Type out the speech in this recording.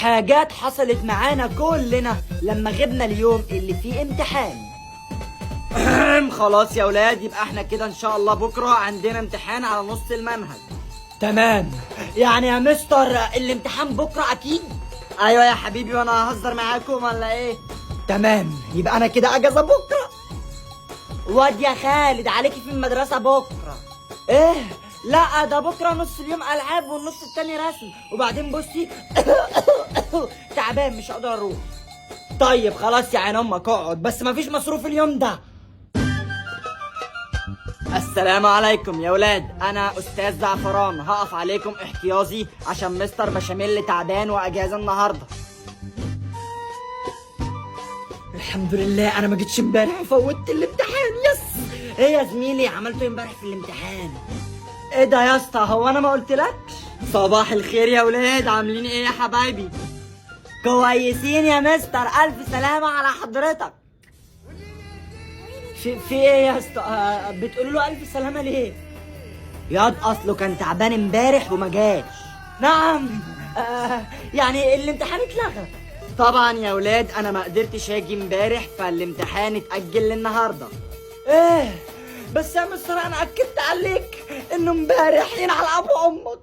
حاجات حصلت معانا كلنا لما غبنا اليوم اللي فيه امتحان. خلاص يا ولاد، يبقى احنا كده ان شاء الله بكره عندنا امتحان على نص المنهج. تمام. يعني يا مستر الامتحان بكره اكيد؟ ايوه يا حبيبي، وانا ههزر معاكم ولا ايه؟ تمام، يبقى انا كده اجازه بكره. واد يا خالد، عليكي في المدرسه بكره. ايه؟ لا ده بكره نص اليوم العاب والنص التاني رسم، وبعدين بصي تعبان مش هقدر اروح. طيب خلاص يا عين امك اقعد، بس مفيش مصروف اليوم ده. السلام عليكم يا ولاد، انا استاذ زعفران، هقف عليكم احتياطي عشان مستر بشاميل تعبان واجازه النهارده. الحمد لله انا ما جيتش امبارح وفوتت الامتحان. يس. ايه يا زميلي عملته امبارح في الامتحان؟ ايه ده يا اسطى، هو انا ما قلتلكش؟ صباح الخير يا ولاد، عاملين ايه يا حبايبي؟ كويسين يا مستر، الف سلامة على حضرتك. في ايه يا اسطى؟ بتقولوا له الف سلامة ليه؟ ياض اصله كان تعبان امبارح وما جاش. نعم. يعني الامتحان اتلغى. طبعا يا ولاد انا ما قدرتش اجي امبارح، فالامتحان اتأجل للنهارده. ايه بس يا مستر انا اكدت عليك انه امبارح ينعل ابو امك.